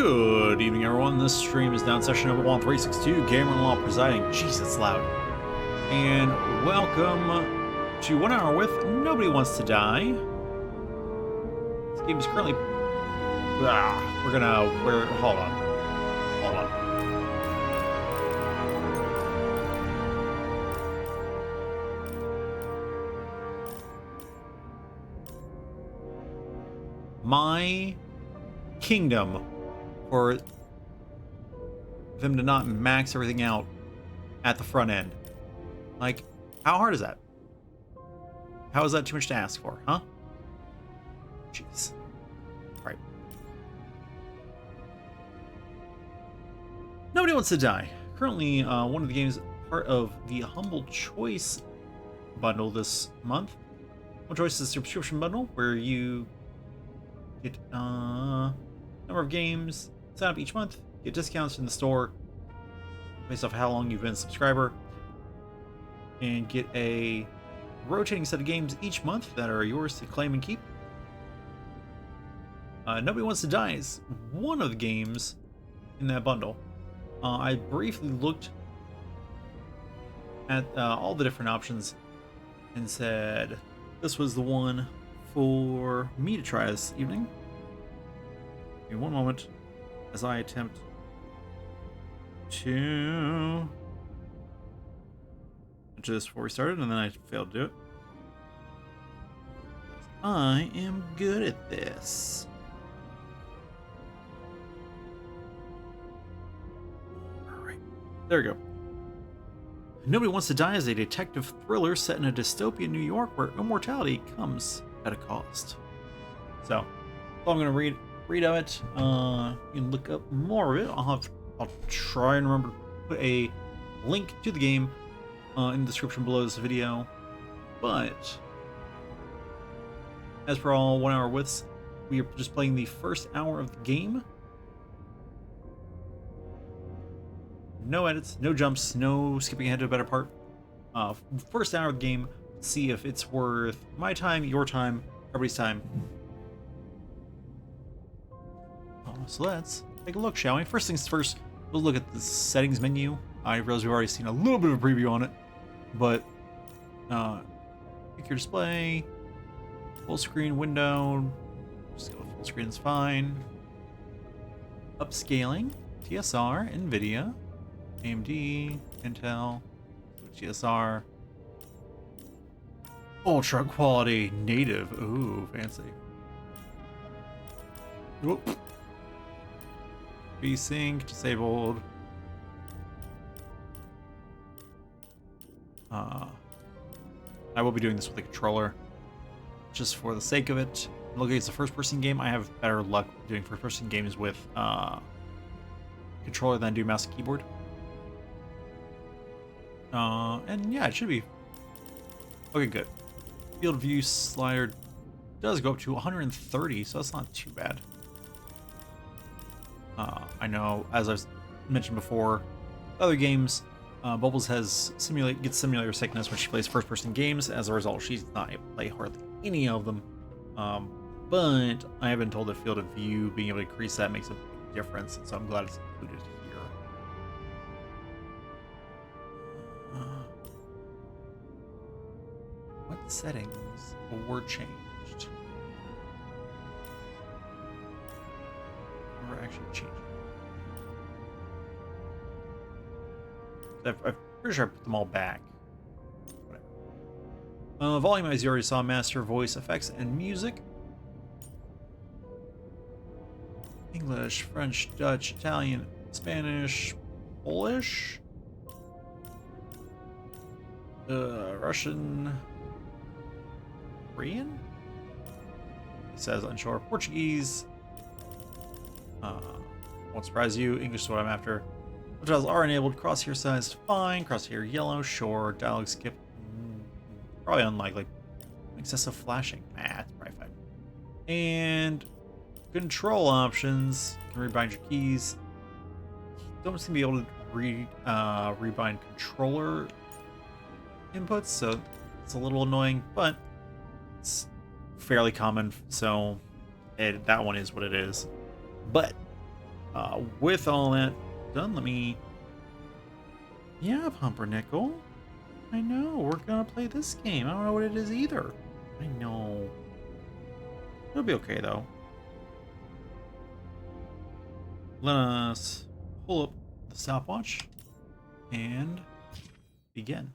Good evening, everyone. This stream is down session number 1362, Gamer in Law presiding. Jeez, it's loud. And welcome to 1 hour with Nobody Wants to Die. This game is currently... we're gonna... Hold on. Hold on. My kingdom for them to not max everything out at the front end. Like, how hard is that? How is that too much to ask for, huh? Jeez. Alright. Nobody Wants to Die. Currently, one of the games part of the Humble Choice bundle this month. Humble Choice is a subscription bundle where you get number of games, sign up each month, get discounts in the store based off how long you've been a subscriber, and get a rotating set of games each month that are yours to claim and keep. Nobody Wants to Die is one of the games in that bundle. I briefly looked at all the different options and said this was the one for me to try this evening. In one moment, as I attempt to enter this before we started, and then I failed to do it. I am good at this. Alright, there we go. Nobody Wants to Die is a detective thriller set in a dystopian New York where immortality comes at a cost. So, I'm going to read of it. You can look up more of it. I'll try and remember to put a link to the game in the description below this video. But as for all 1 hour widths, we are just playing the first hour of the game. No edits, no jumps, no skipping ahead to a better part. First hour of the game, see if it's worth my time, your time, everybody's time. So let's take a look, shall we? First things first, we'll look at the settings menu. I realize we've already seen a little bit of a preview on it, but pick your display, full screen window, just go full screen is fine. Upscaling, TSR, NVIDIA, AMD, Intel, TSR, ultra quality, native, ooh, fancy. Whoop. VSync disabled. I will be doing this with a controller, just for the sake of it. Looking at the first-person game, I have better luck doing first-person games with controller than I do mouse and keyboard. And yeah, it should be okay. Good. Field of view slider does go up to 130, so that's not too bad. I know, as I've mentioned before, other games, Bubbles gets simulator sickness when she plays first-person games. As a result, she's not able to play hardly any of them. But I have been told that field of view, being able to increase that makes a big difference, and so I'm glad it's included here. What settings were changed? Or actually changed? I'm pretty sure I put them all back. Whatever. Volume, as you already saw, master, voice, effects, and music. English, French, Dutch, Italian, Spanish, Polish, Russian, Korean? It says unsure. Portuguese. Won't surprise you. English is what I'm after. Subtitles are enabled. Crosshair size fine. Crosshair yellow. Sure. Dialogue skip. Probably unlikely. Excessive flashing. It's probably fine. And control options. You can rebind your keys. Don't seem to be able to rebind controller inputs, so it's a little annoying, but it's fairly common, so that one is what it is. But With all that done, let me... Yeah, Pumpernickel. I know, we're gonna play this game. I don't know what it is either. I know. It'll be okay, though. Let us pull up the stopwatch and begin.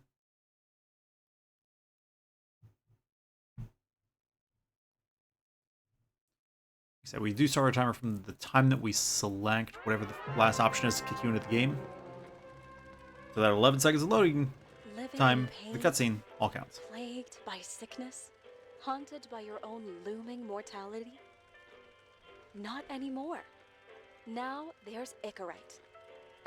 So we do start our timer from the time that we select whatever the last option is to kick you into the game. So that 11 seconds of loading time, the cutscene, all counts. Plagued by sickness? Haunted by your own looming mortality? Not anymore. Now there's Icarite,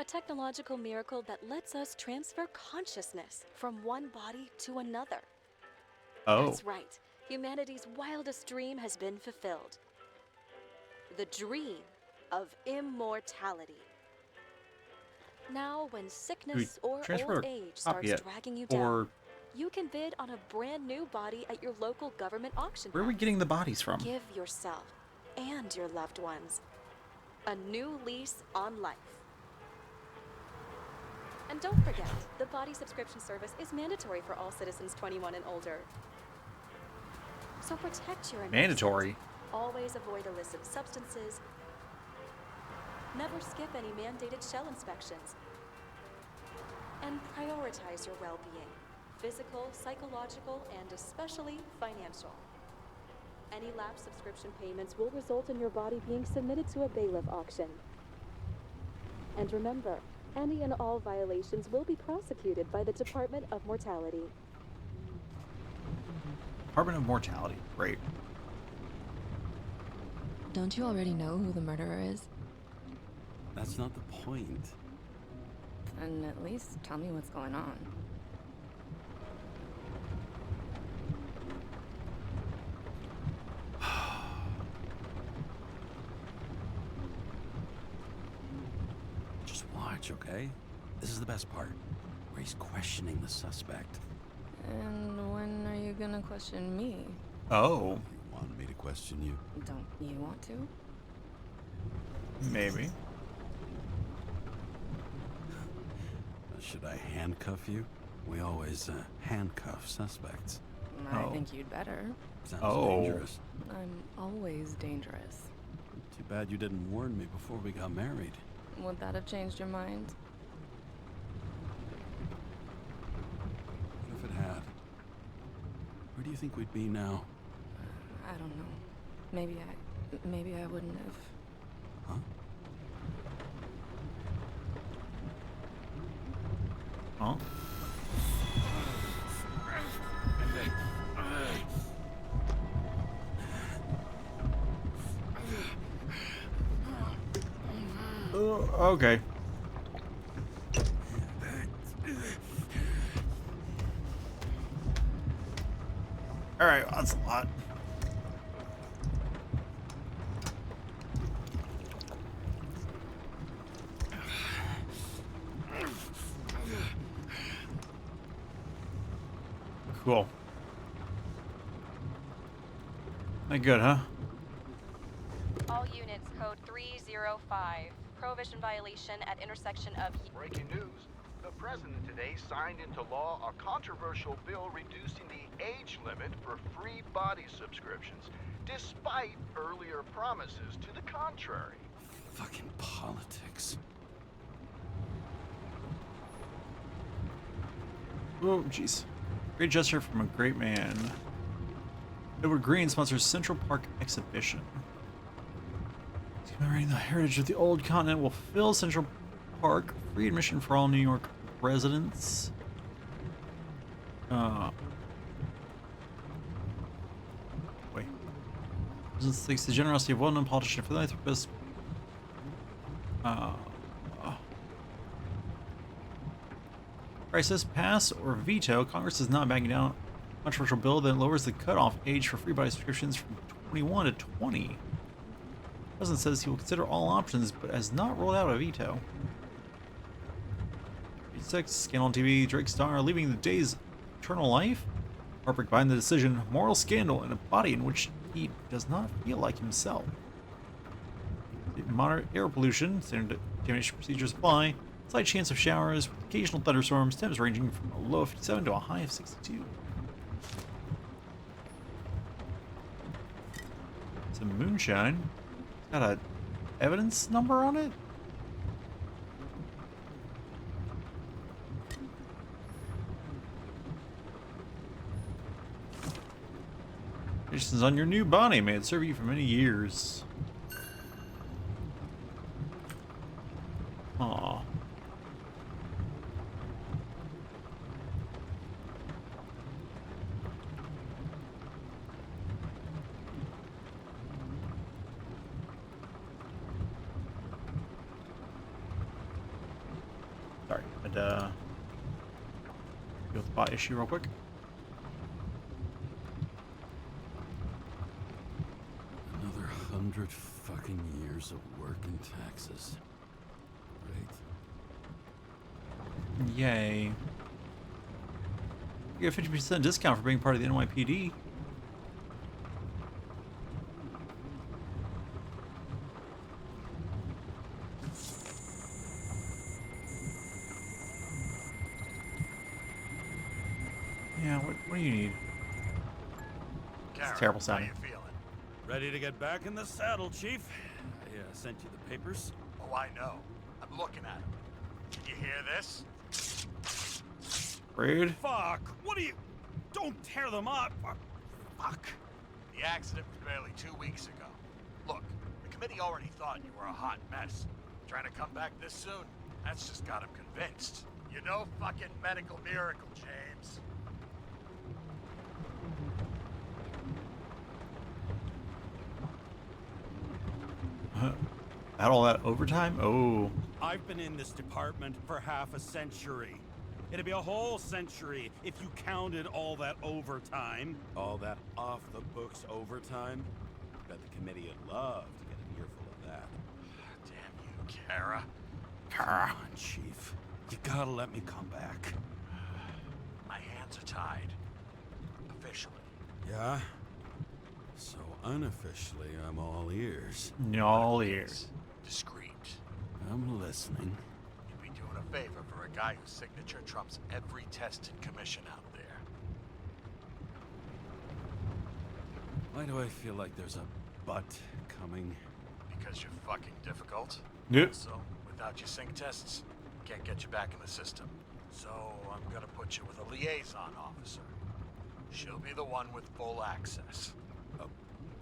a technological miracle that lets us transfer consciousness from one body to another. Oh. That's right. Humanity's wildest dream has been fulfilled. The dream of immortality. Now, when sickness or old age starts dragging you down, you can bid on a brand new body at your local government auction. Where are we getting the bodies from? Give yourself and your loved ones a new lease on life. And don't forget, the body subscription service is mandatory for all citizens 21 and older. So protect your investment. Mandatory? Always avoid illicit substances. Never skip any mandated shell inspections. And prioritize your well-being. Physical, psychological, and especially financial. Any lapsed subscription payments will result in your body being submitted to a bailiff auction. And remember, any and all violations will be prosecuted by the Department of Mortality. Department of Mortality, great. Don't you already know who the murderer is? That's not the point. And at least tell me what's going on. Just watch, okay? This is the best part, where he's questioning the suspect. And when are you gonna question me? Oh. You wanted me to question you? Don't you want to? Maybe. Should I handcuff you? We always handcuff suspects. I think you'd better. Sounds Oh. dangerous. I'm always dangerous. Too bad you didn't warn me before we got married. Would that have changed your mind? What if it had? Where do you think we'd be now? I don't know. Maybe I wouldn't have. Huh? Huh? Okay. Alright, that's a lot. Cool. Not good, huh? All units, code 305. Prohibition violation at intersection of... Breaking news. The president today signed into law a controversial bill reducing the age limit for free body subscriptions, despite earlier promises to the contrary. Fucking politics. Oh, jeez. Great gesture from a great man. Edward Green sponsors Central Park exhibition. Commemorating the heritage of the old continent will fill Central Park. Free admission for all New York residents. Wait. This thanks to the generosity of well-known politician, philanthropist. Crisis, pass, or veto. Congress is not backing down a controversial bill that lowers the cutoff age for free body subscriptions from 21 to 20. The president says he will consider all options, but has not rolled out a veto. 6, scandal on TV, Drake star leaving the days eternal life. Heartbreak behind the decision, moral scandal, and a body in which he does not feel like himself. Moderate air pollution. Standard contamination procedures apply. Slight chance of showers with occasional thunderstorms. Temps ranging from a low of 57 to a high of 62. Some moonshine. It's got a evidence number on it. Congratulations on your new body. May it serve you for many years. Aw. Sorry, I'd deal with the bot issue real quick. Another 100 fucking years of work and taxes. Right? Yay. You get a 50% discount for being part of the NYPD. Yeah, what do you need? Karen, terrible sounding. How you feeling? Ready to get back in the saddle, Chief? I sent you the papers. Oh, I know. I'm looking at them. Can you hear this? Rude. Fuck! What are you... Don't tear them up! Fuck. The accident was barely 2 weeks ago. Look, the committee already thought you were a hot mess. Trying to come back this soon? That's just got them convinced. You're no fucking medical miracle, James. Had all that overtime? Oh. I've been in this department for half a century. It'd be a whole century if you counted all that overtime. All that off-the-books overtime. Bet the committee would love to get an earful of that. Damn you, Kara. Come on, Chief. You gotta let me come back. My hands are tied. Officially. Yeah? So unofficially, I'm all ears. All ears. Discreet. I'm listening. You'd be doing a favor for a guy whose signature trumps every tested commission out there. Why do I feel like there's a but coming? Because you're fucking difficult. Yep. So, without your sync tests, can't get you back in the system. So, I'm gonna put you with a liaison officer. She'll be the one with full access. A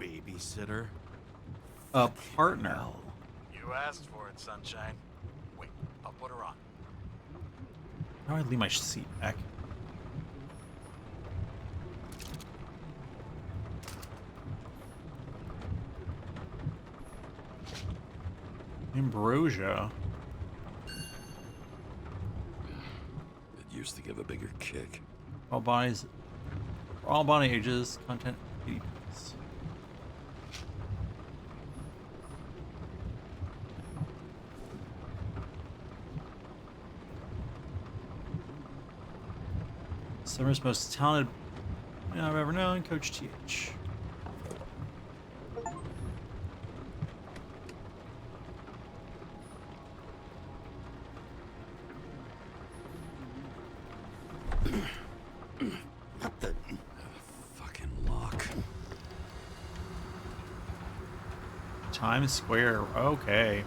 babysitter? A partner. Hell. You asked for it, Sunshine. Wait, I'll put her on. How do I leave my seat back? Ambrosia. It used to give a bigger kick. All bodies. For all body ages. Content 80 plus. Summer's most talented I've ever known, Coach TH. What the... fucking lock. Times Square. Okay.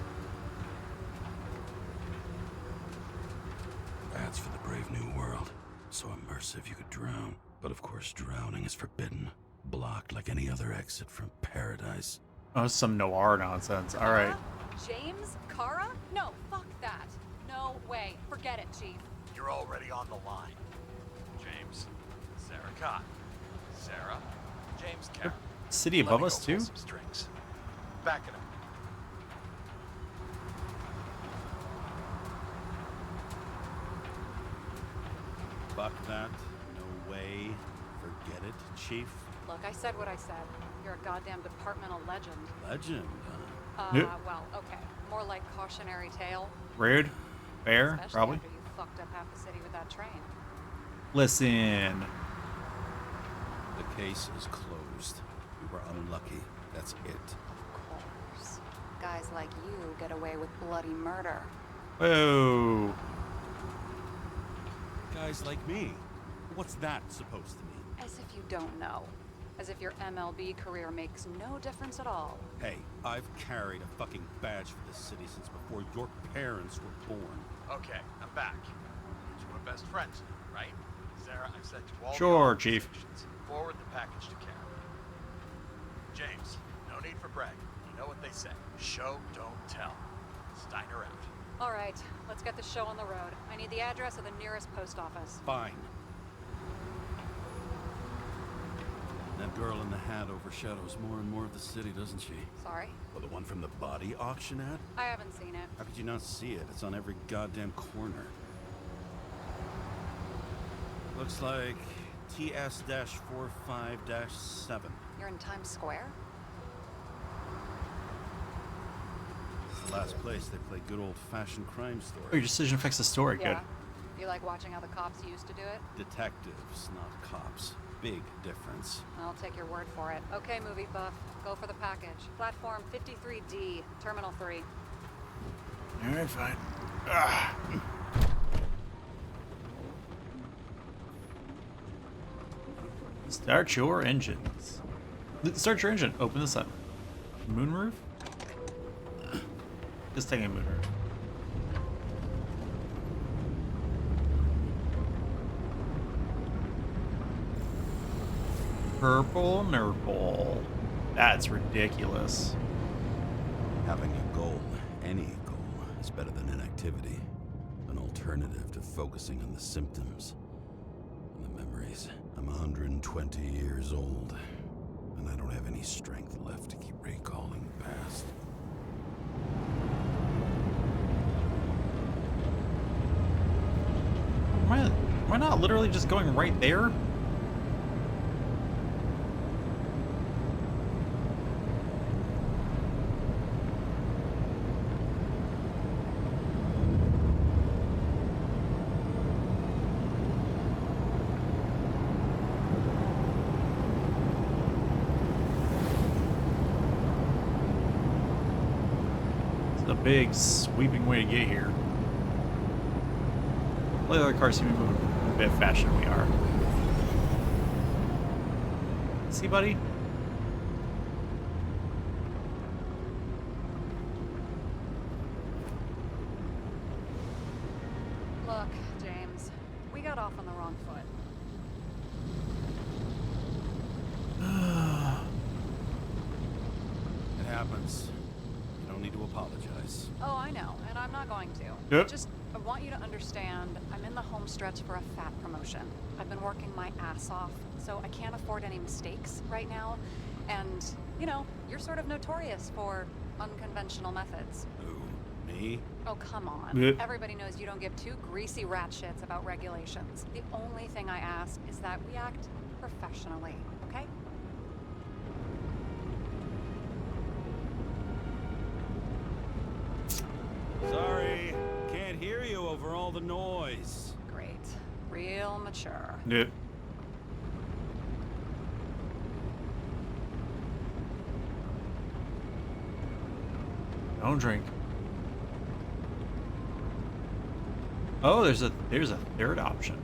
That's for the brave new world. So immersive you could drown. But of course drowning is forbidden. Blocked like any other exit from paradise. Oh, some noir nonsense. All right. James? Kara? No, fuck that. No way. Forget it, Chief. You're already on the line. James, Sarah Cott. Sarah, James Karen. City above us too? Some strings. Back it up. Fuck that. No way. Forget it, Chief. Look, I said what I said. You're a goddamn departmental legend. Legend, Yep. Well, okay. More like cautionary tale. Rude. Fair. Especially Probably. after you fucked up half the city with that train. Listen. The case is closed. We were unlucky. That's it. Of course. guys like you get away with bloody murder. Whoa. Guys like me. What's that supposed to mean? As if you don't know. As if your MLB career makes no difference at all. Hey, I've carried a fucking badge for this city since before your parents were born. Okay, I'm back. So we're best friends, right? Sarah, I've said to all Sure, the Chief. organizations, forward the package to Karen. James, no need for bragging. You know what they say. Show, don't tell. Steiner out. All right, let's get the show on the road. I need the address of the nearest post office. Fine. That girl in the hat overshadows more and more of the city, doesn't she? Sorry? Well, the one from the body auction ad? I haven't seen it. How could you not see it? It's on every goddamn corner. Looks like TS-45-7. You're in Times Square? It's the last place they play good old-fashioned crime Oh, your stories. decision affects the story. Good. Yeah. You like watching how the cops used to do it? Detectives, not cops. Big difference. I'll take your word for it. Okay, movie buff. Go for the package. Platform 53D, Terminal 3. All right, fine. Start your engines. Start your engine. Open this up. Moonroof? Just taking a moonroof. Purple nurple. That's ridiculous. Having a goal, any goal, is better than inactivity. An alternative to focusing on the symptoms and the memories. I'm 120 years old, and I don't have any strength left to keep recalling the past. Am I not literally just going right there? It's a big sweeping way to get here. The other cars seem to move a bit faster than we are. See, buddy? Look, James, we got off on the wrong foot. It happens. You don't need to apologize. Oh, I know, and I'm not going to. Yep. I want you to understand, I'm in the home stretch for a fat promotion. I've been working my ass off, so I can't afford any mistakes right now. And, you know, you're sort of notorious for unconventional methods. Who? Me? Oh, come on. Yep. Everybody knows you don't give two greasy rat shits about regulations. The only thing I ask is that we act professionally, okay? Sorry. Can't hear you over all the noise. Great. Real mature. Yep. Don't drink. Oh, there's a third option.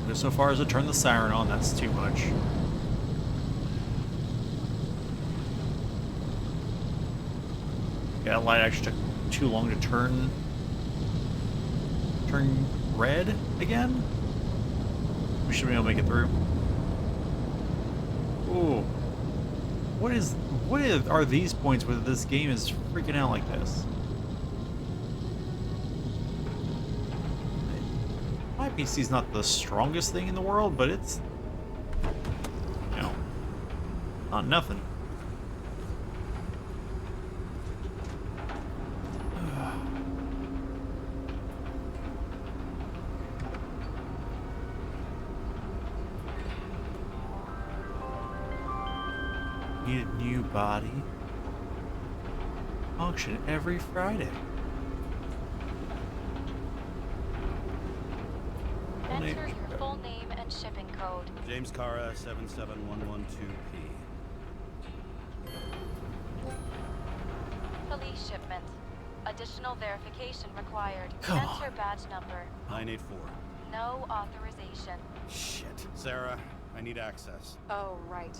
Go so far as to turn the siren on, that's too much. Yeah, that light actually took too long to turn red again. We should be able to make it through. Ooh. What are these points where this game is freaking out like this? My PC's not the strongest thing in the world, but it's, you know, not nothing. Need a new body. Auction every Friday. Enter your full name and shipping code. James Cara 77112P. Police shipment. Additional verification required. Come Enter on. badge number. 984. No authorization. Shit. Sarah, I need access. Oh, right.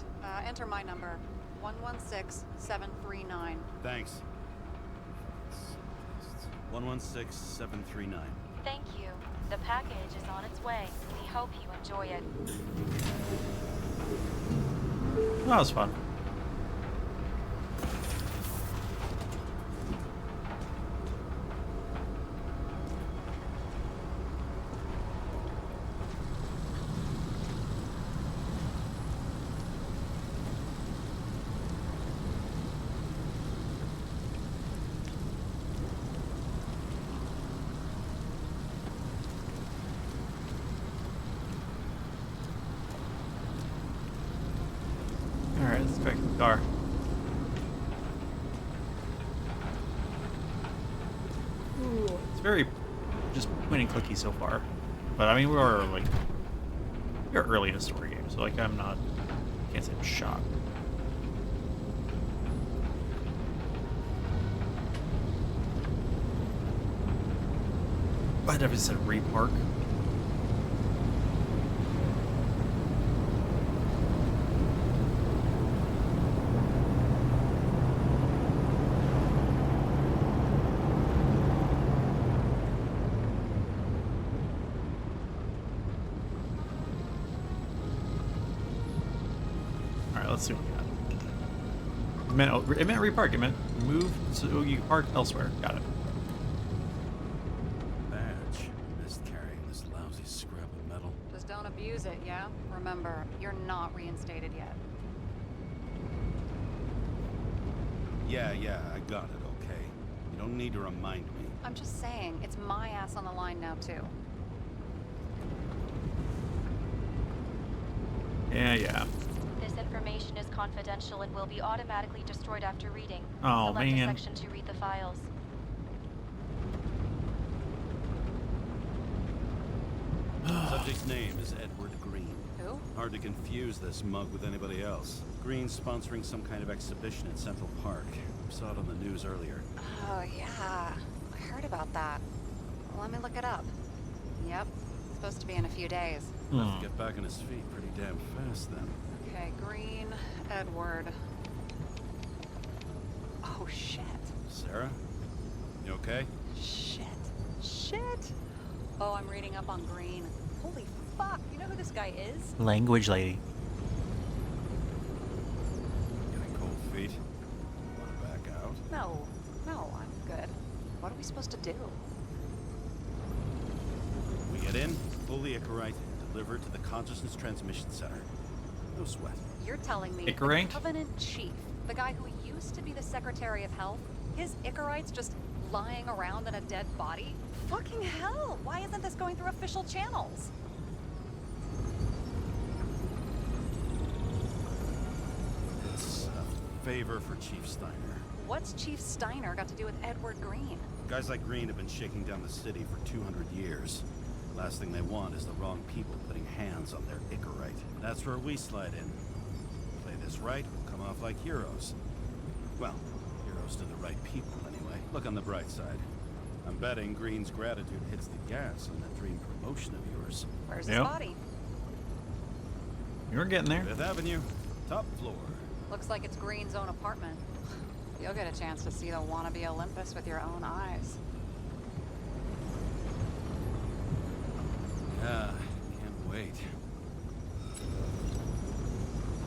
Enter my number. 116739. Thanks. 116739. Thank you. The package is on its way. We hope you enjoy it. That was fun. Alright, let's back to the car. It's very just point and clicky so far. But I mean we're early in a story game, so like I'm not can't say I'm shocked. I definitely said repark. Alright, let's see what we got. It meant repark. It meant move so you park elsewhere. Got it. Badge. Missed carrying this lousy scrap of metal. Just don't abuse it, yeah? Remember, you're not reinstated yet. Yeah, I got it, okay? You don't need to remind me. I'm just saying, it's my ass on the line now, too. Yeah. This information is confidential and will be automatically destroyed after reading. Oh, Select man. a section to read the files. Subject's name is Edward Green. Who? Hard to confuse this mug with anybody else. Green's sponsoring some kind of exhibition at Central Park. Saw it on the news earlier. Oh, yeah. I heard about that. Let me look it up. Yep. Supposed to be in a few days. Have to get back on his feet pretty damn fast then. Okay, Green, Edward. Oh, shit. Sarah? You okay? Shit. Oh, I'm reading up on Green. Holy fuck, you know who this guy is? Language lady. Getting cold feet? Wanna back out? No, I'm good. What are we supposed to do? We get in, fully Icarite, delivered to the Consciousness Transmission Center. No sweat. You're telling me Icarite? the Covenant Chief, the guy who used to be the Secretary of Health, his Icarite's just lying around in a dead body? Fucking hell! Why isn't this going through official channels? It's a favor for Chief Steiner. What's Chief Steiner got to do with Edward Green? Guys like Green have been shaking down the city for 200 years. Last thing they want is the wrong people putting hands on their Icarite. That's where we slide in. Play this right, we'll come off like heroes. Well, heroes to the right people anyway. Look on the bright side. I'm betting Green's gratitude hits the gas on that dream promotion of yours. Where's his Yep. body? You're getting there. Fifth Avenue, top floor. Looks like it's Green's own apartment. You'll get a chance to see the wannabe Olympus with your own eyes. Yeah, can't wait.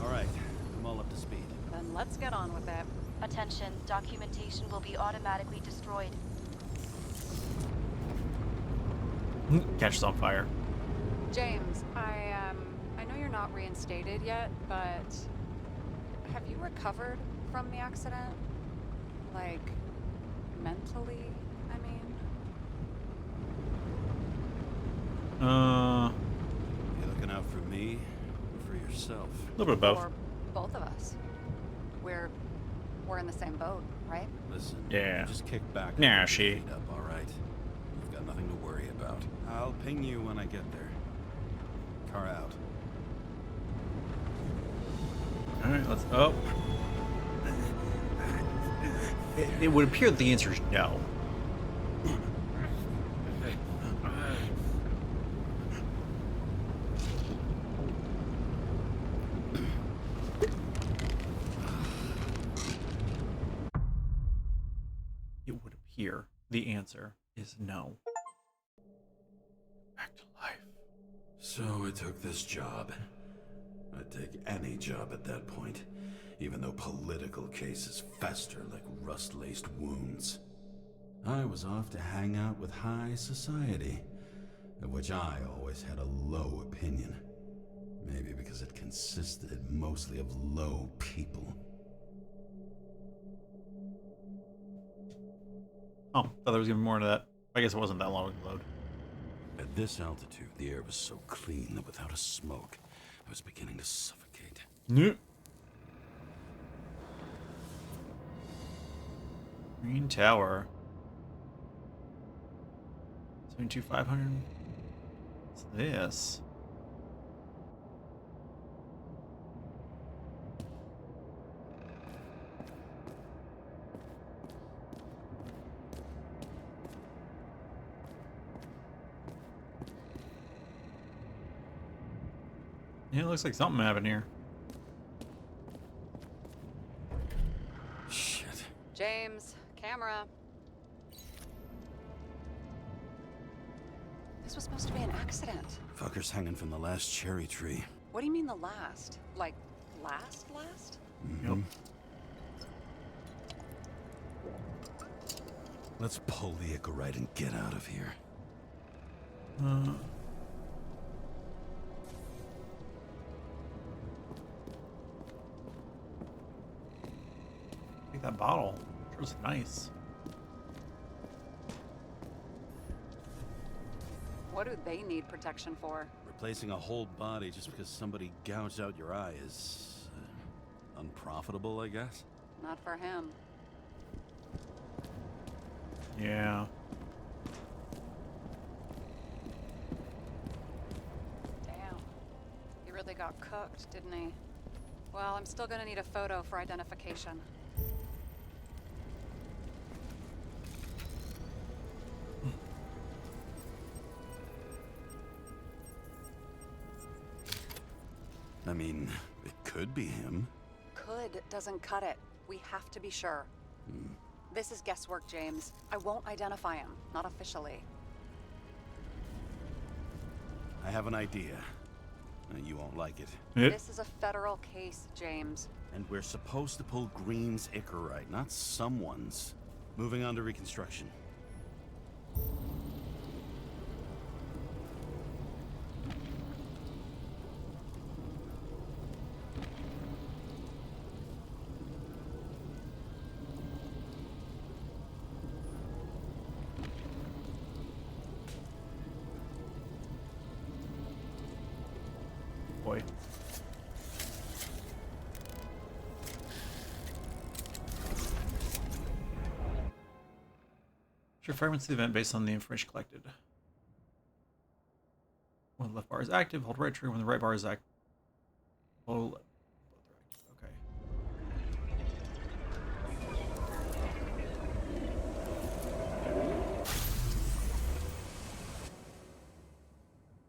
All right, I'm all up to speed. Then let's get on with it. Attention, documentation will be automatically destroyed. Catches on fire. James, I know you're not reinstated yet, but have you recovered from the accident? Like, mentally, I mean? You looking out for me or for yourself? A little bit of both. Or both of us. We're in the same boat, right? Listen, Yeah. just kick back. and Nah, put your she. feet up, all right? You've got nothing to worry about. I'll ping you when I get there. Car out. Alright, let's... Oh. It would appear that the answer is no. It would appear the answer is no. Back to life. So I took this job. I'd take any job at that point, even though political cases fester like rust-laced wounds. I was off to hang out with high society, of which I always had a low opinion. Maybe because it consisted mostly of low people. Oh, thought there was even more to that. I guess it wasn't that long to load. At this altitude, the air was so clean that without a smoke, I was beginning to suffocate. Nope. Green Tower. 72500. What's this? Yeah, it looks like something happened here. Shit. James, camera. This was supposed to be an accident. Fuckers hanging from the last cherry tree. What do you mean the last? Like, last? Yep. Let's pull the Icarite and get out of here. Take that bottle. Sure was nice. What do they need protection for? Replacing a whole body just because somebody gouged out your eye is unprofitable, I guess. Not for him. Yeah. Damn. He really got cooked, didn't he? Well, I'm still gonna need a photo for identification. I mean, it could be him. Could doesn't cut it. We have to be sure. This is guesswork, James. I won't identify him. Not officially. I have an idea. You won't like it. Yep. This is a federal case, James. And we're supposed to pull Green's Icarite, not someone's. Moving on to reconstruction. Boy. Sure, fragments of the event based on the information collected. When the left bar is active, hold right trigger. When the right bar is active, hold left. Both are active. Okay.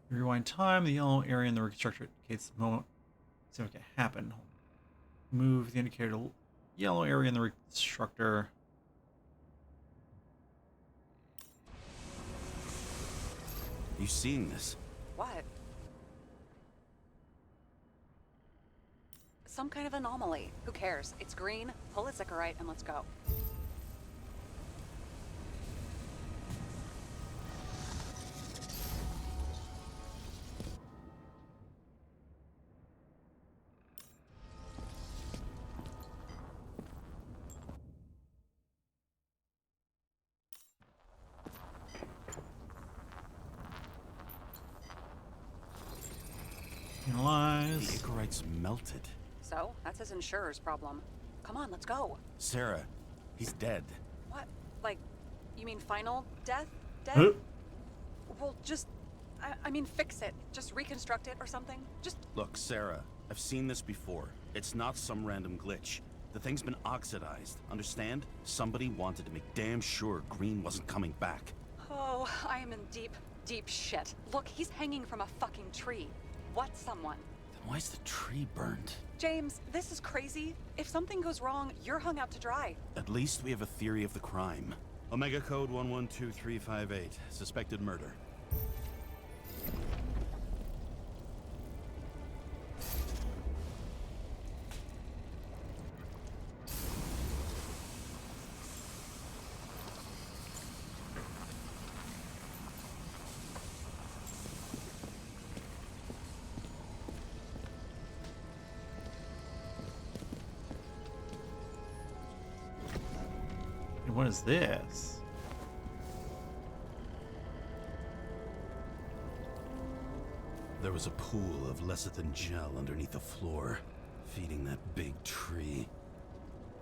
Rewind time. The yellow area in the reconstructor indicates the moment something can happen. Move the indicator to yellow area in the reconstructor. You seen this? What? Some kind of anomaly. Who cares? It's green. Pull its Icarite and let's go. The Analyze. Icarite's melted. So, that's his insurer's problem. Come on, let's go. Sarah, he's dead. What? Like, you mean final death? Dead? Huh? Well, just... I mean, fix it. Just reconstruct it or something. Just... Look, Sarah, I've seen this before. It's not some random glitch. The thing's been oxidized, understand? Somebody wanted to make damn sure Green wasn't coming back. Oh, I am in deep, deep shit. Look, he's hanging from a fucking tree. What someone? Then why's the tree burned? James, this is crazy. If something goes wrong, you're hung out to dry. At least we have a theory of the crime. Omega Code 112358. Suspected murder. And what is this? There was a pool of lecithin gel underneath the floor, feeding that big tree.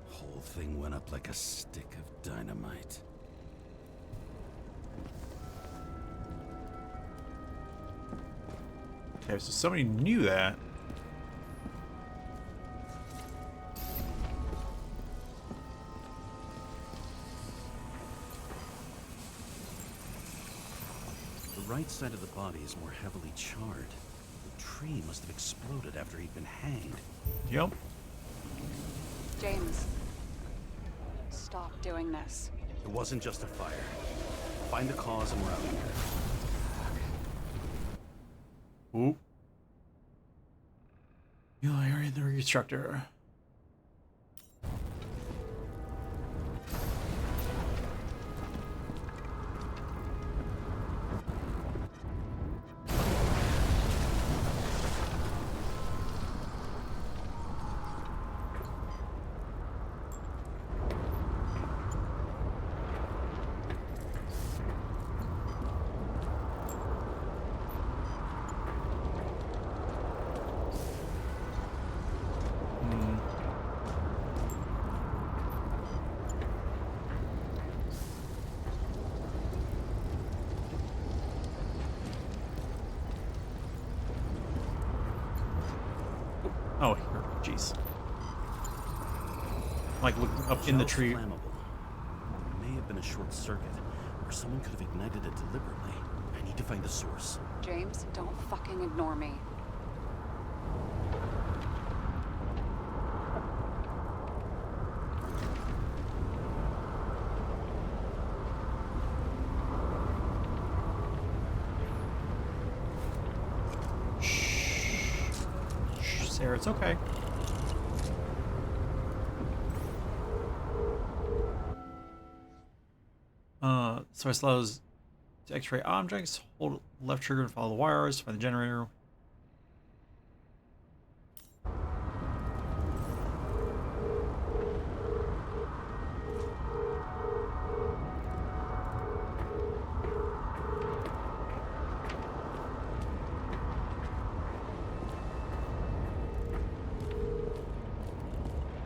Whole thing went up like a stick of dynamite. Okay, so somebody knew that. The right side of the body is more heavily charred. The tree must have exploded after he'd been hanged. Yep. James, stop doing this. It wasn't just a fire. Find the cause and we're out of here. Oop. You are in the reconstructor. Oh, here. Jeez. Like looking up in the Gel's tree. Flammable. It may have been a short circuit, or someone could have ignited it deliberately. I need to find the source. James, don't fucking ignore me. Shh, Sarah, it's okay. Source allows to X-ray objects. Hold left trigger and follow the wires. Find the generator.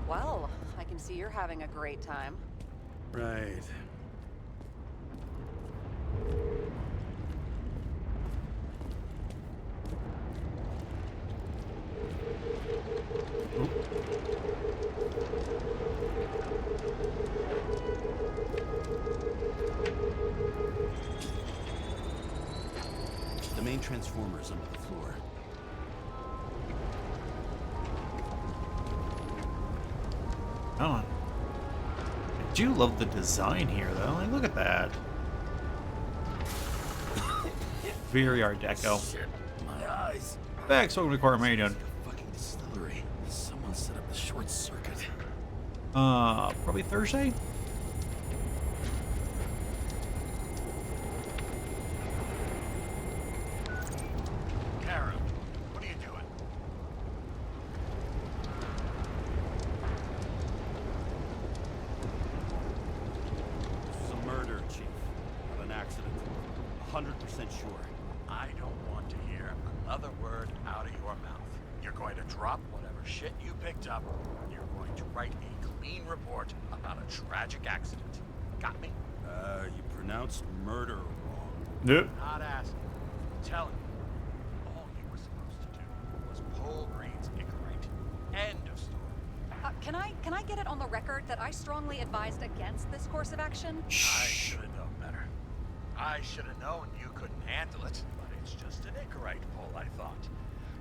Well, I can see you're having a great time. Right. The main transformer is under the floor. Oh. I do love the design here, though. Like, look at that. Very Art Deco. Shit, my eyes. Thanks, welcome to Core Mania. Fucking distillery. Someone set up the short circuit. Probably Thursday? Karen, what are you doing? This is a murder, Chief. Not an accident. 100% sure. I don't want to hear another word out of your mouth. You're going to drop whatever shit you picked up. You're going to write a clean report about a tragic accident. Got me? You pronounced murder wrong. Nope. Not asking. Tell him. All you were supposed to do was pull Green's incredible I get it on the record that I strongly advised against this course of action? I should have known better. I should have known you couldn't handle it, but it's just an Icarite pull, I thought.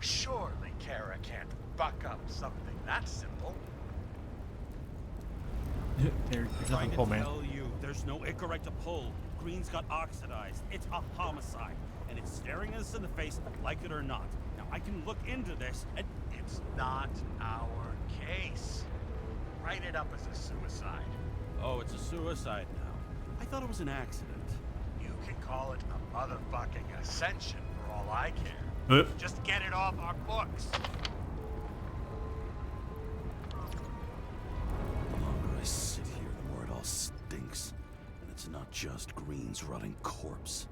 Surely Kara can't buck up something that simple. There's Trying nothing to pull, man. tell you, there's no Icarite to pull. Green's got oxidized. It's a homicide, and it's staring us in the face, like it or not. Now I can look into this, and It's not our case. Write it up as a suicide. oh, it's a suicide now. I thought it was an accident. You can call it a motherfucking ascension for all I care. Just get it off our books. The longer I sit here, the more it all stinks, and it's not just Green's rotting corpse.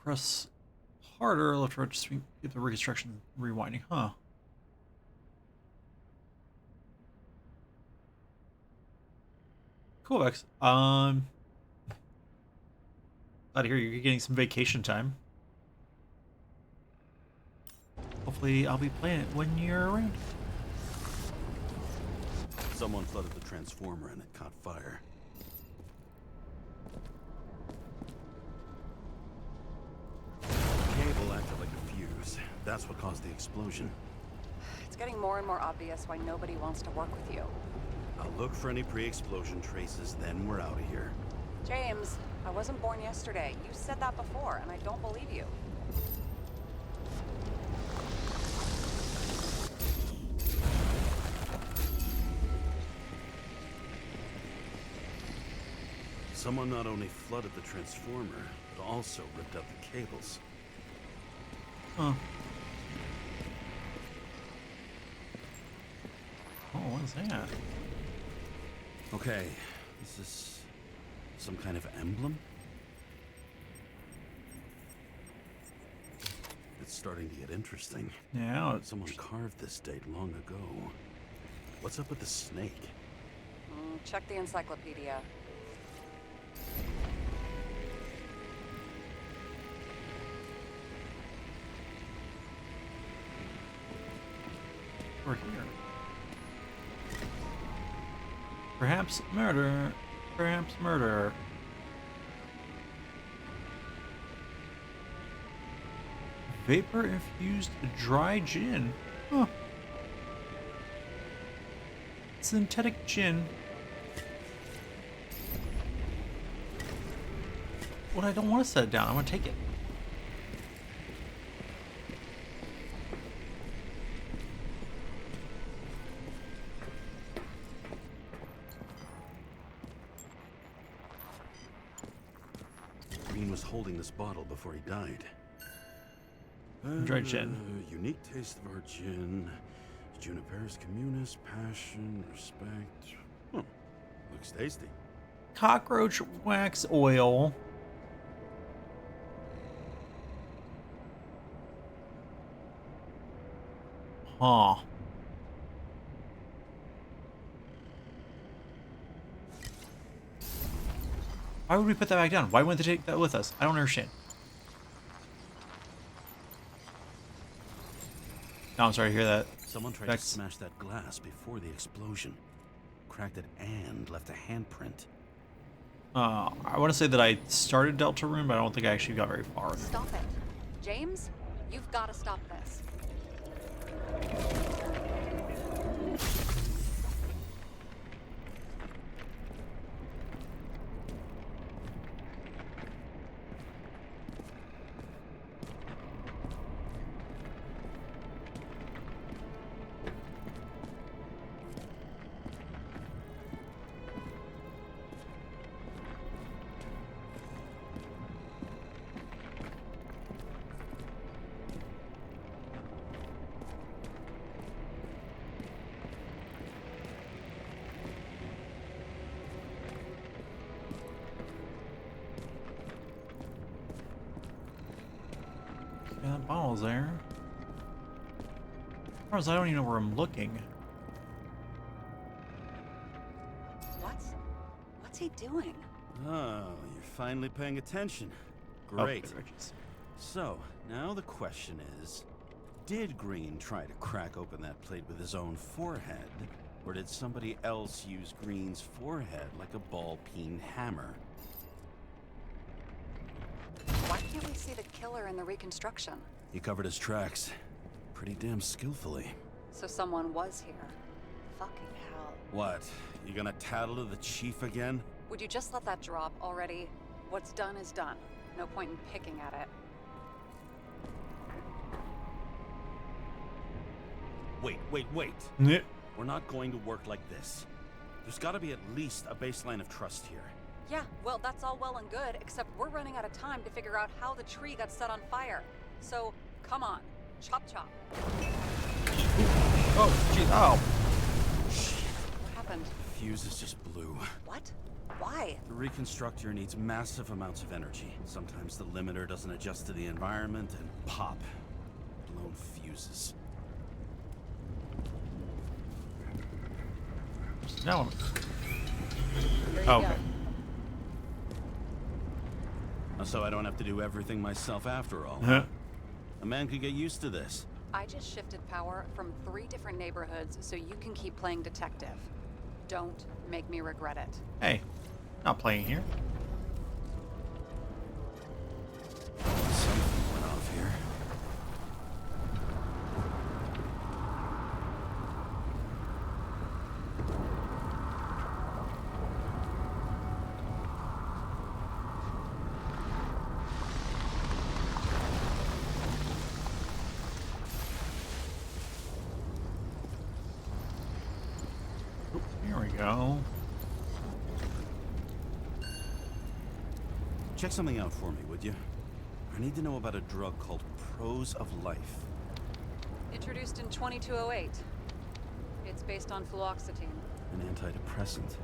Press harder, left or right to keep the reconstruction rewinding, huh? Cool, Vex. Glad to hear you're getting some vacation time. Hopefully I'll be playing it when you're around. Someone flooded the transformer and it caught fire. Cable acted like a fuse. That's what caused the explosion. It's getting more and more obvious why nobody wants to work with you. I'll look for any pre-explosion traces, then we're out of here. James, I wasn't born yesterday. You said that before, and I don't believe you. Someone not only flooded the transformer, but also ripped out the cables. Huh. Oh, what's that? Okay, is this some kind of emblem? It's starting to get interesting. Yeah, it's Someone carved this date long ago. What's up with the snake? Check the encyclopedia. we're here. Perhaps murder. Perhaps murder. Vapor infused dry gin. Huh. Synthetic gin. Well, I don't want to set it down. I want to take it. Green was holding this bottle before he died. Dried gin. Unique taste of our gin. Juniperus communis, passion, respect. Looks tasty. Cockroach wax oil. Huh. Why would we put that back down? Why wouldn't they take that with us? I don't understand. No, I'm sorry to hear that. Someone tried Vex. to smash that glass before the explosion. Cracked it and left a handprint. I want to say that I started Deltarune, but I don't think I actually got very far. Stop it. James, you've got to stop this. Yeah, that bottle's there. As I don't even know where I'm looking. What's he doing? Oh, you're finally paying attention. Oh, Great. good riches. So, now the question is, did Green try to crack open that plate with his own forehead? Or did somebody else use Green's forehead like a ball-peen hammer? Why can't we see the killer in the reconstruction? He covered his tracks pretty damn skillfully. So someone was here. Fucking hell. What? You gonna tattle to the chief again? Would you just let that drop already? What's done is done. No point in picking at it. Wait. Nyeh. We're not going to work like this. There's gotta be at least a baseline of trust here. Yeah, well, that's all well and good, except we're running out of time to figure out how the tree got set on fire. So, come on. Chop chop. Oh, gee. Oh. What happened? Fuses just blew. What? Why? The reconstructor needs massive amounts of energy. Sometimes the limiter doesn't adjust to the environment and pop. Blown fuses. No. Here you Oh, go. okay. So I don't have to do everything myself after all. Huh. A man could get used to this. I just shifted power from 3 different neighborhoods so you can keep playing detective. Don't make me regret it. Hey, not playing here. Something went off here. Here we go. Check something out for me, would you? I need to know about a drug called Pros of Life. Introduced in 2208. It's based on fluoxetine. An antidepressant.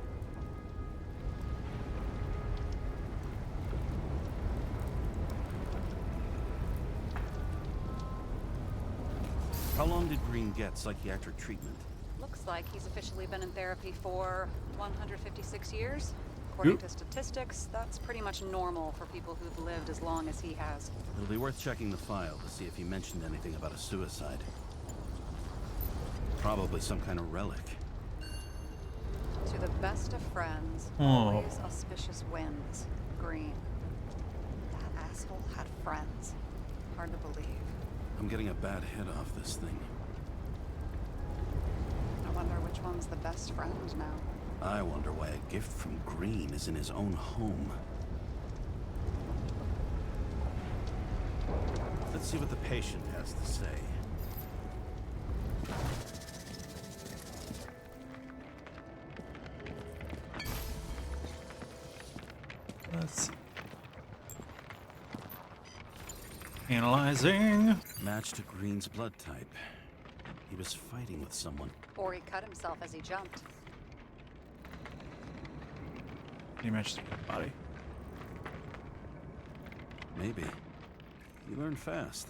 How long did Green get psychiatric treatment? Looks like he's officially been in therapy for 156 years. According Oop. to statistics, that's pretty much normal for people who've lived as long as he has. It'll be worth checking the file to see if he mentioned anything about a suicide. Probably some kind of relic. To the best of friends, Oh. always auspicious wins. Green. That asshole had friends. Hard to believe. I'm getting a bad hit off this thing. I wonder which one's the best friend now. I wonder why a gift from Green is in his own home. Let's see what the patient has to say. Let's see. Analyzing. Match to Green's blood type. He was fighting with someone. Or he cut himself as he jumped. He matches the body. Maybe. You learn fast.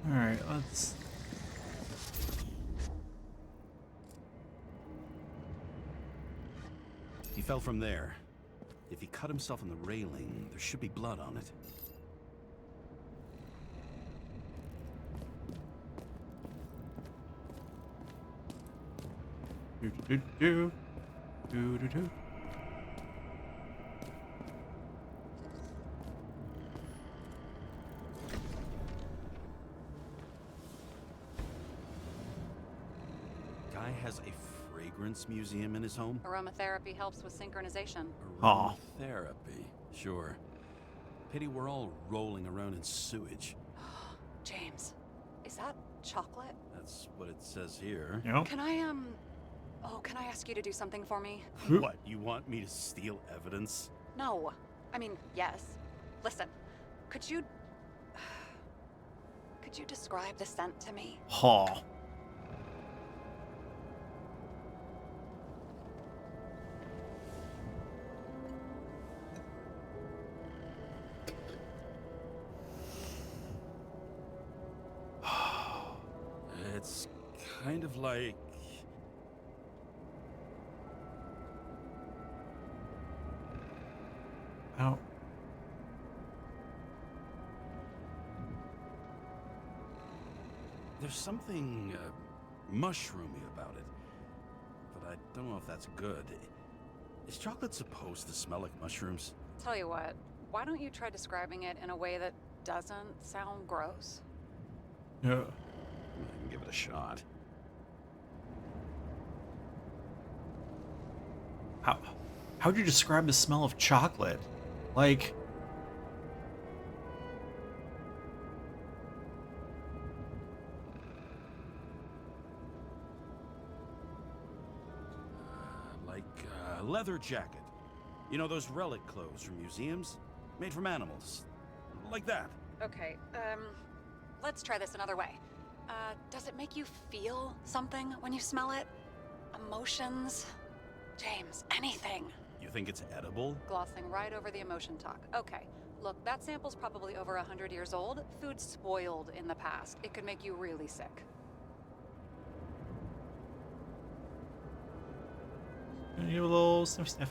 All right, let's. He fell from there. If he cut himself on the railing, there should be blood on it. Do do do do do do. Guy has a fragrance museum in his home? Aromatherapy helps with synchronization. Aw. Aromatherapy. Sure. Pity we're all rolling around in sewage. James, is that chocolate? That's what it says here. You know? Can I, can I ask you to do something for me? What, you want me to steal evidence? No. I mean, yes. Listen, could you describe the scent to me? Ha. kind of like... How? There's something mushroomy about it, but I don't know if that's good. Is chocolate supposed to smell like mushrooms? Tell you what, why don't you try describing it in a way that doesn't sound gross? Yeah. I can give it a shot. How'd you describe the smell of chocolate? Like, Like a leather jacket. You know those relic clothes from museums? Made from animals. Like that. Okay, let's try this another way. Does it make you feel something when you smell it? Emotions? James, anything. You think it's edible? Glossing right over the emotion talk. Okay, look, that sample's probably over 100 years old. Food spoiled in the past. It could make you really sick. you have a little sniff sniff.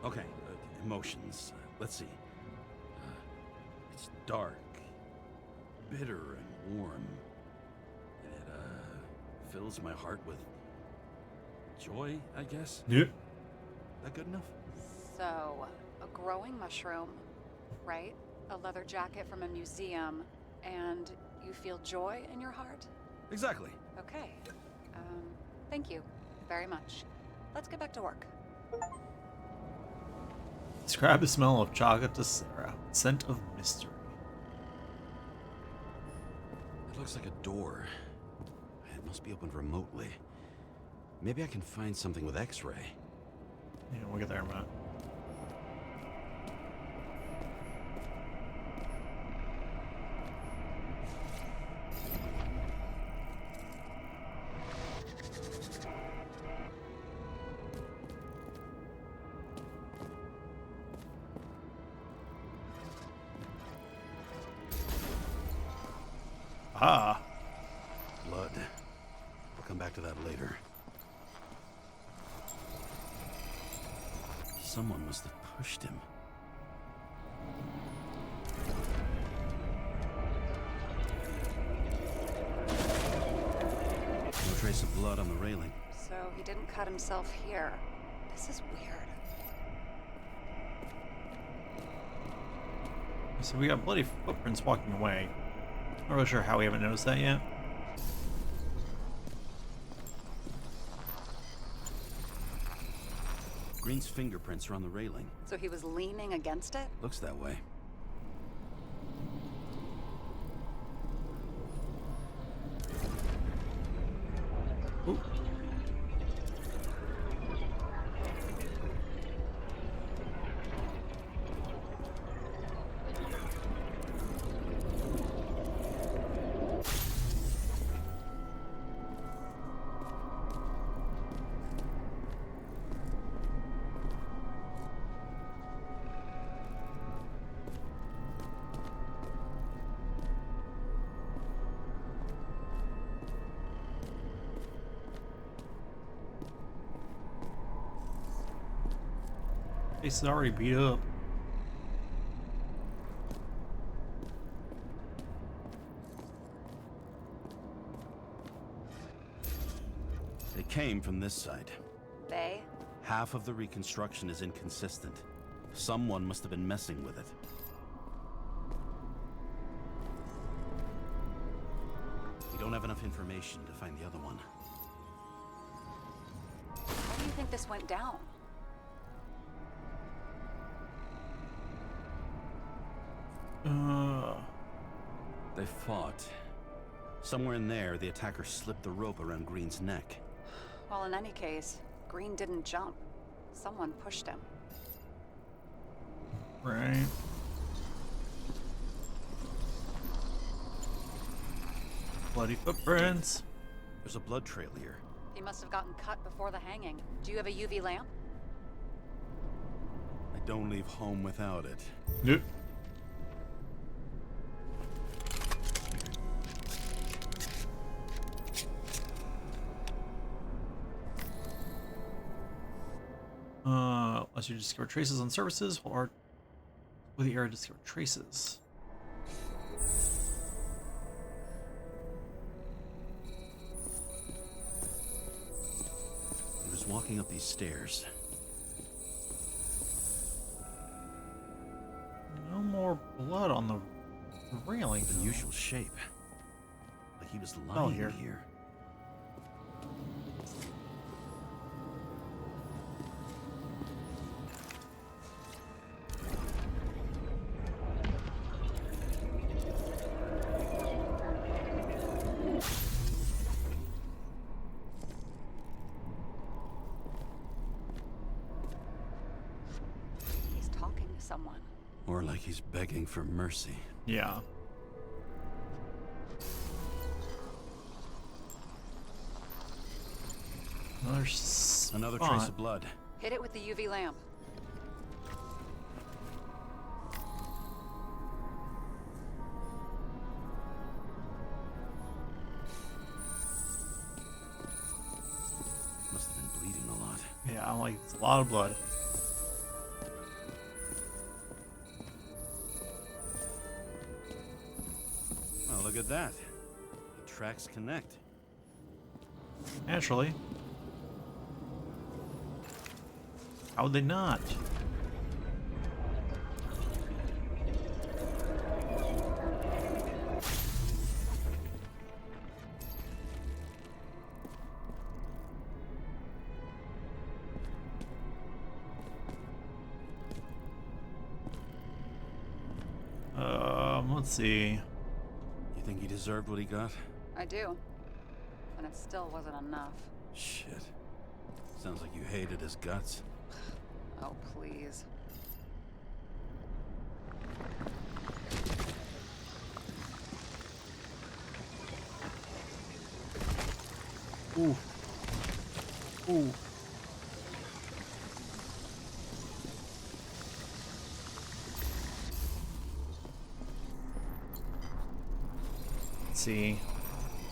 Okay, emotions. Let's see. It's dark, bitter, and warm. And it fills my heart with joy, I guess. Yeah. That good enough? So, a growing mushroom, right? A leather jacket from a museum, and you feel joy in your heart? Exactly. Okay. Thank you very much. Let's get back to work. Describe the smell of chocolate to Sarah. Scent of mystery. It looks like a door. It must be opened remotely. Maybe I can find something with X-ray. Yeah, we'll get there in a minute. Ah. Blood. We'll come back to that later. Someone must have pushed him. No trace of blood on the railing. So he didn't cut himself here. This is weird. So we got bloody footprints walking away. Not really sure how we haven't noticed that yet. Green's fingerprints are on the railing. So he was leaning against it? Looks that way. Ooh. Face is already beat up. It came from this side. They? Half of the reconstruction is inconsistent. Someone must have been messing with it. We don't have enough information to find the other one. How do you think this went down? They fought. Somewhere in there, the attacker slipped the rope around Green's neck. Well, in any case, Green didn't jump. Someone pushed him. Right. Bloody footprints. There's a blood trail here. He must have gotten cut before the hanging. Do you have a UV lamp? I don't leave home without it. Nope. Unless you discover traces on surfaces, or with the area to discover traces. He was walking up these stairs. No more blood on the railing. Unusual shape. Like he was lying here. here. He's talking to someone. Or like he's begging for mercy. Yeah. Another spot. trace of blood. Hit it with the UV lamp. Must have been bleeding a lot. Yeah, I'm like, it's a lot of blood. Well, look at that. The tracks connect. Naturally. How would they not? Let's see. You think he deserved what he got? I do. And it still wasn't enough. Shit. Sounds like you hated his guts. Oh, please. Ooh. Ooh. Let's see.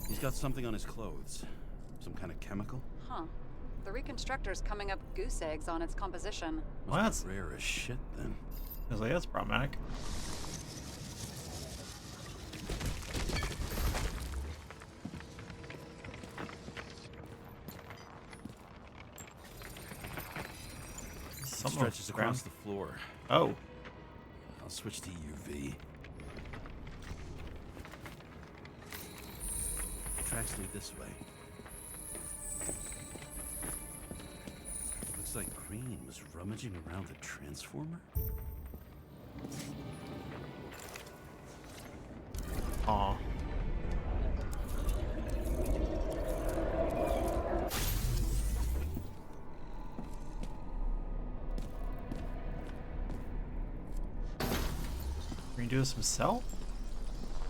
He's got something on his clothes. Some kind of chemical? Huh. The Reconstructor's coming up goose eggs on its composition. Well, Must that's, be rare as shit then. I was like, that's problematic. Something Stretches around. across the floor. Oh. I'll switch to UV. Tracks lead this way. Looks like Green was rummaging around the transformer. Aw. Green do this himself?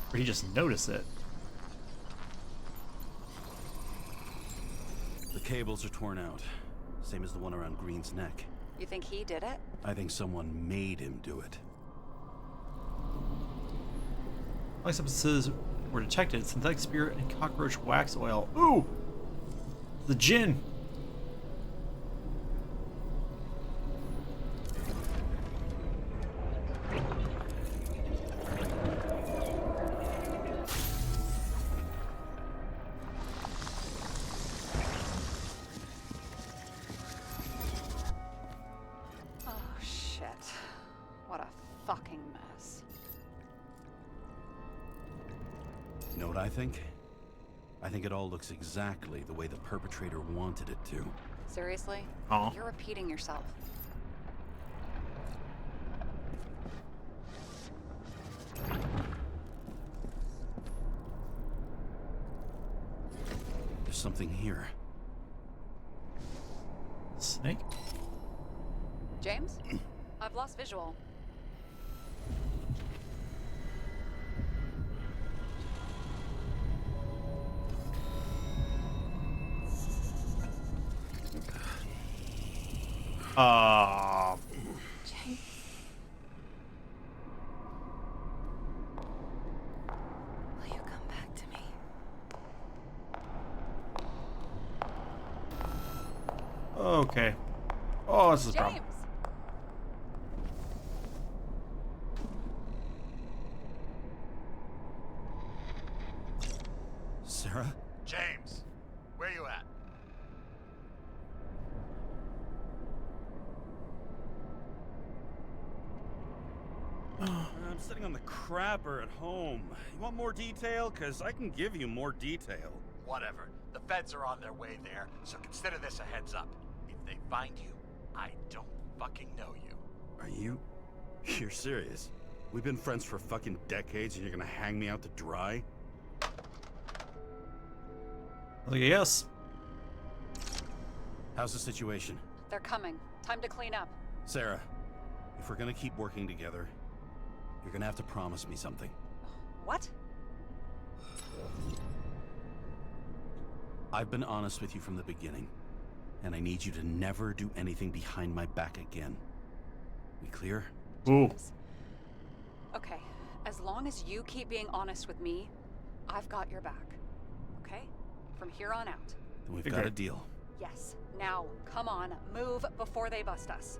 Or did he just notice it? The cables are torn out. Same as the one around Green's neck. You think he did it? I think someone made him do it. Like substances were detected: synthetic spirit and cockroach wax oil. Ooh! The gin! Oh, shit. What a fucking mess. You know what I think? I think it all looks exactly the way the perpetrator wanted it to. Seriously? Aw. You're repeating yourself. There's something here. Snake? James? I've lost visual. Uh, James. Okay. Oh, this is a James! problem. Sarah? James, where you at? I'm sitting on the crapper at home. You want more detail? Because I can give you more detail. Whatever. The feds are on their way there, so consider this a heads up. If they find you, I don't fucking know you. Are you... You're serious? We've been friends for fucking decades and you're gonna hang me out to dry? Well, yes. How's the situation? They're coming. Time to clean up. Sarah, if we're gonna keep working together, you're gonna have to promise me something. What? I've been honest with you from the beginning, and I need you to never do anything behind my back again. We clear? Ooh. Okay, as long as you keep being honest with me, I've got your back. Okay? From here on out. Then we've Okay. got a deal. Yes. Now, come on, move before they bust us.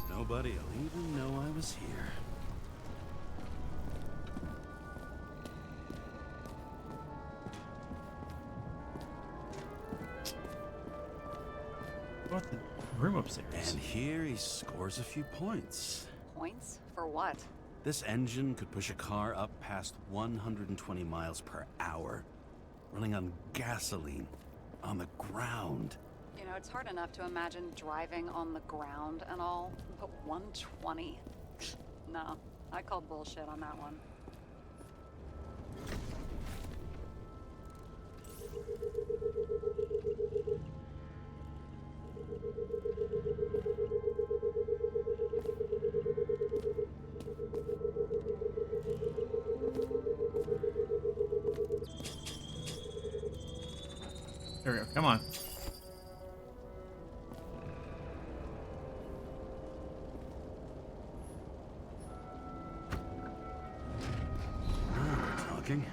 Nobody'll even know I was here. What the room upstairs? And here he scores a few points. Points? For what? This engine could push a car up past 120 miles per hour, running on gasoline, on the ground. You know, it's hard enough to imagine driving on the ground and all, but 120? No, I call bullshit on that one. There we go. Come on. We're talking.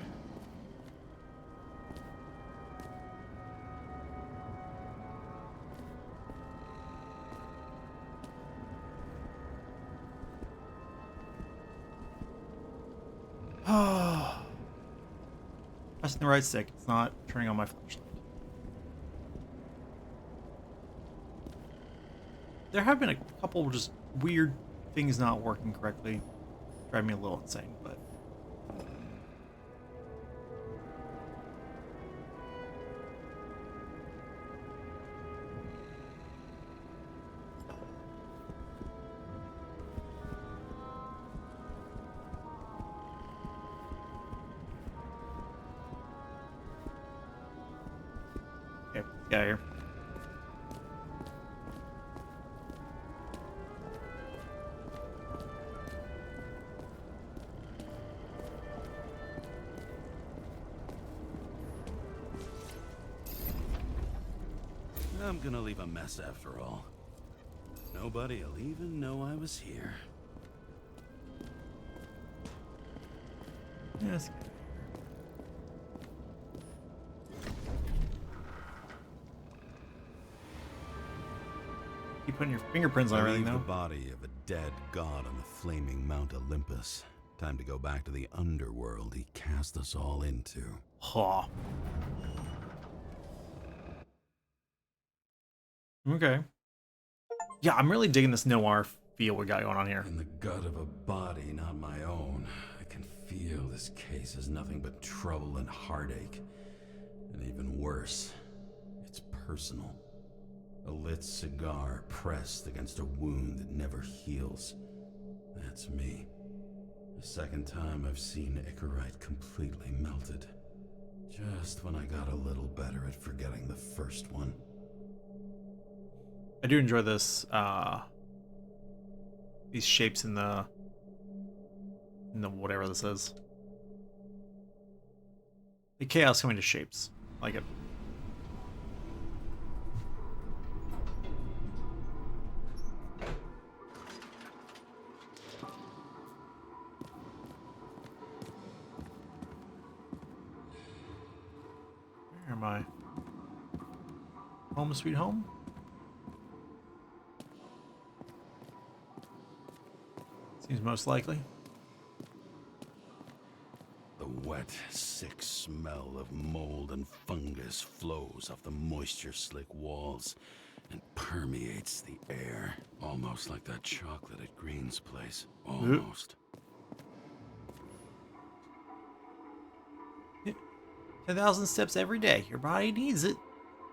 Pressing the right stick. It's not turning on my flashlight. There have been a couple just weird things not working correctly. Drive me a little insane, but... Okay, get out of here. I'm gonna leave a mess after all. Nobody'll even know I was here. Yes. Keep putting your fingerprints on I everything, leave the though. body of a dead god on the flaming Mount Olympus. Time to go back to the underworld he cast us all into. Huh. Okay. Yeah, I'm really digging this noir feel we got going on here. In the gut of a body not my own, I can feel this case is nothing but trouble and heartache. And even worse, it's personal. A lit cigar pressed against a wound that never heals. That's me. The second time I've seen Icarite completely melted. Just when I got a little better at forgetting the first one. I do enjoy this, these shapes in the whatever this is. The chaos coming to shapes. I like it. Where am I? Home sweet home? Seems most likely. The wet, sick smell of mold and fungus flows off the moisture-slick walls and permeates the air. Almost like that chocolate at Green's place. Almost. 10,000 steps every day. Your body needs it.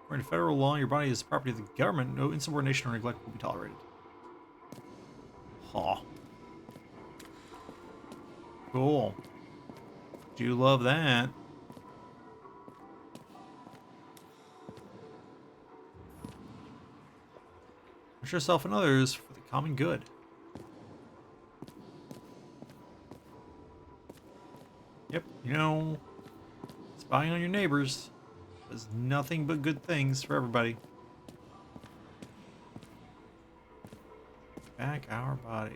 According to federal law, your body is property of the government. No insubordination or neglect will be tolerated. Huh. Cool. Do love that. Push yourself and others for the common good. Yep, you know, spying on your neighbors does nothing but good things for everybody. Back our bodies.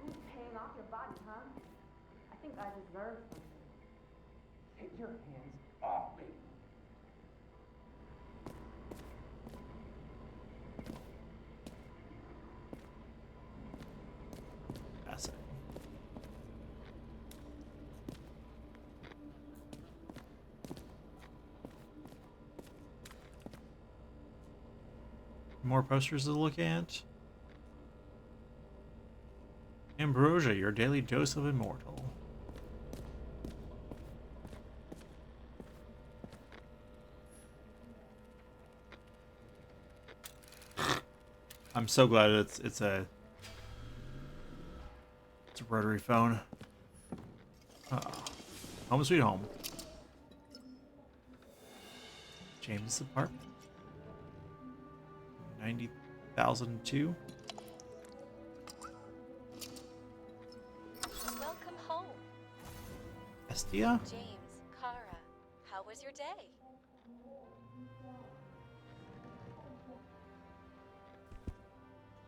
Who's paying off your body, huh? I think I deserve something. Take your hands off me. That's it. More posters to look at. Ambrosia, your daily dose of immortal. I'm so glad it's a rotary phone. Home sweet home. James' apartment. 90,002. Welcome home. Estia? James, Kara, how was your day?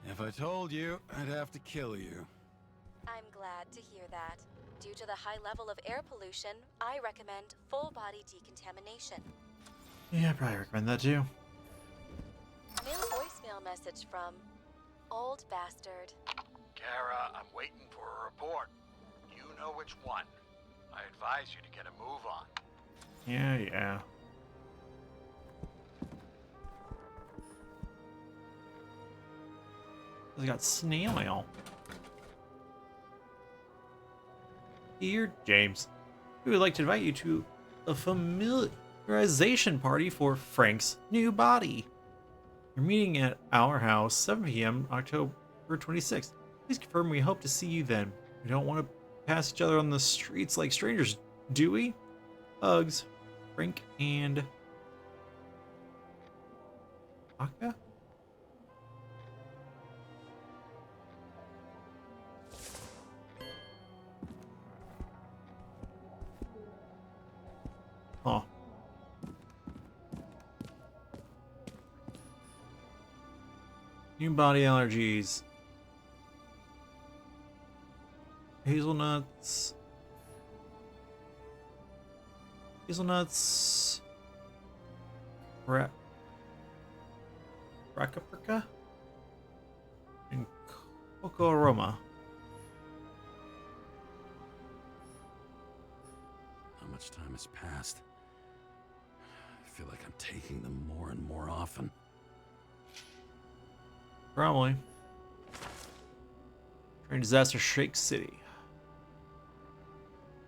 If I told you, I'd have to kill you. I'm glad to hear that. Due to the high level of air pollution, I recommend full body decontamination. Yeah, I probably recommend that too. New voicemail message from Old Bastard. Kara, I'm waiting for a report. You know which one. I advise you to get a move on. Yeah. I got snail mail. Dear James, we would like to invite you to a familiarization party for Frank's new body. You're meeting at our house, 7 p.m. October 26th. Please confirm we hope to see you then. We don't want to pass each other on the streets like strangers, do we? Hugs, Frank and Aka? Huh. New body allergies. Hazelnuts. Racaprica. And cocoa aroma. How much time has passed? I feel like I'm taking them more and more often. Probably. Train disaster shakes city.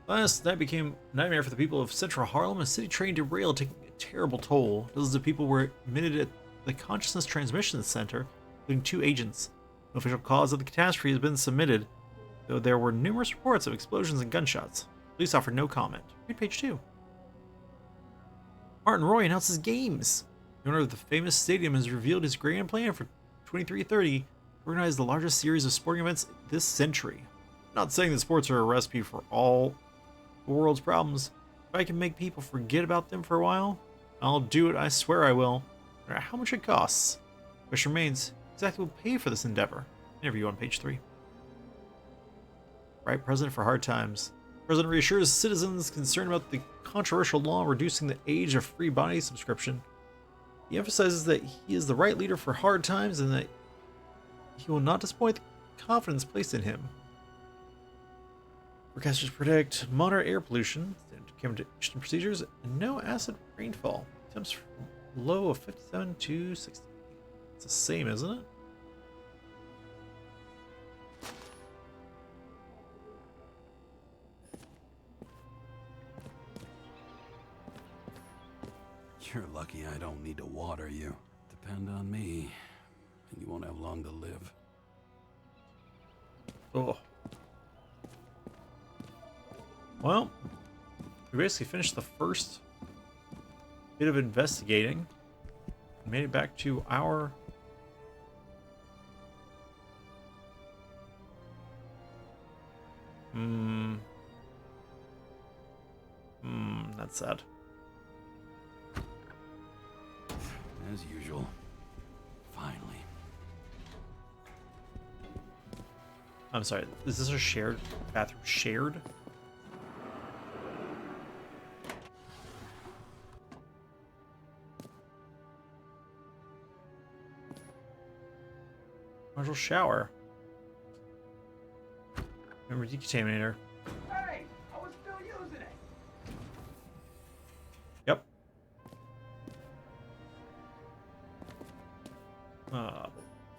Last night became a nightmare for the people of central Harlem. A city train derailed, taking a terrible toll. Dozens of people were admitted at the Consciousness Transmission Center, including 2 agents. No official cause of the catastrophe has been submitted, though there were numerous reports of explosions and gunshots. Police offered no comment. Read page 2. Martin Roy announces games. The owner of the famous stadium has revealed his grand plan for 2330 to organize the largest series of sporting events this century. I'm not saying that sports are a recipe for all the world's problems. If I can make people forget about them for a while, I'll do it. I swear I will. No matter how much it costs. The question remains, exactly who will pay for this endeavor? Interview on page 3. Right President for Hard Times. The President reassures citizens concerned about the controversial law reducing the age of free body subscription. He emphasizes that he is the right leader for hard times and that he will not disappoint the confidence placed in him. Forecasters predict moderate air pollution, standard communication procedures, and no acid rainfall. Temps from low of 57 to 60. It's the same, isn't it? You're lucky I don't need to water you. Depend on me, and you won't have long to live. Oh. Well, we basically finished the first bit of investigating. Made it back to our... That's sad. As usual. Finally. I'm sorry, is this a shared bathroom? Shared? Module shower. Remember decontaminator. Hey, I was still using it. Yep.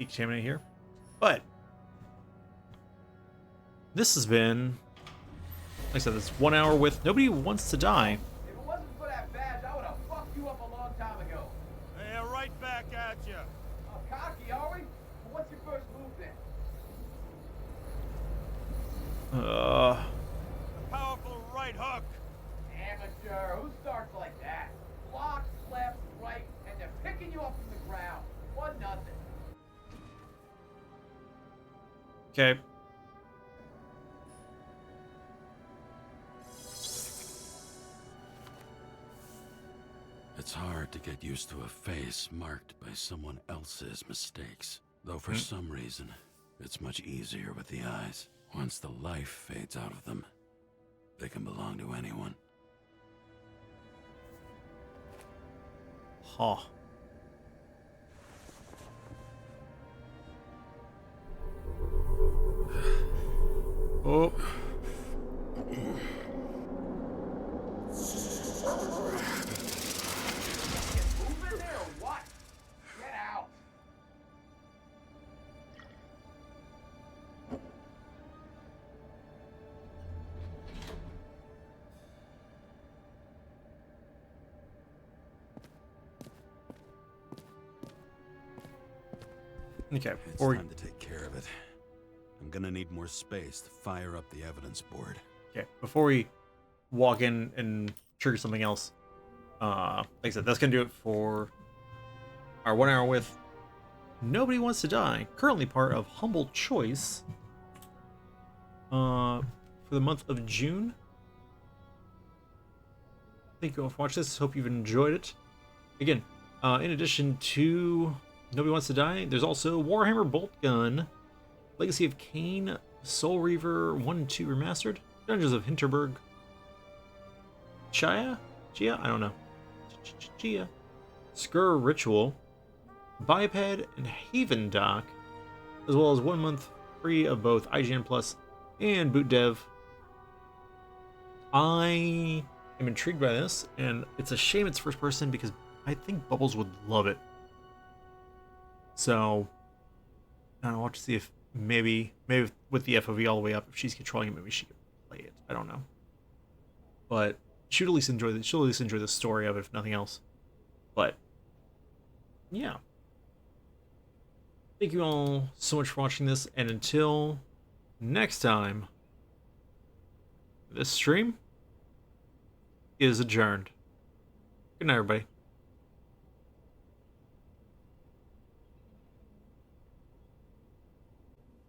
Decontaminate here. But this has been, like I said, this 1 hour with Nobody Wants to Die. If it wasn't for that badge, I would have fucked you up a long time ago. Yeah, right back at you. Oh, cocky, are we? Well, what's your first move then? A powerful right hook. Amateur. Who starts like that? Block, left, right, and they're picking you up from the ground. 1-0. Okay. It's hard to get used to a face marked by someone else's mistakes. Though for some reason, it's much easier with the eyes. Once the life fades out of them, they can belong to anyone. Huh. Oh. Moving there or what? Get out. Okay. It's Or time to take care of it. I'm gonna need more space to fire up the evidence board. okay. Before we walk in and trigger something else, like I said, that's gonna do it for our 1 hour with Nobody Wants to Die. Currently part of Humble Choice. For the month of June. Thank you all for watching this. Hope you've enjoyed it. Again, in addition to Nobody Wants to Die, there's also Warhammer Bolt Gun, Legacy of Kain, Soul Reaver 1 and 2 Remastered, Dungeons of Hinterberg, Chia? I don't know. Chia. Skur Ritual, Biped, and Haven Dock, as well as 1 month free of both IGN Plus and Boot Dev. I am intrigued by this, and it's a shame it's first person because I think Bubbles would love it. So, I don't know, I'll have to see if maybe with the FOV all the way up, if she's controlling it, maybe she could play it. I don't know. But she'll at least enjoy the story of it, if nothing else. But yeah. Thank you all so much for watching this, and until next time, this stream is adjourned. Good night, everybody.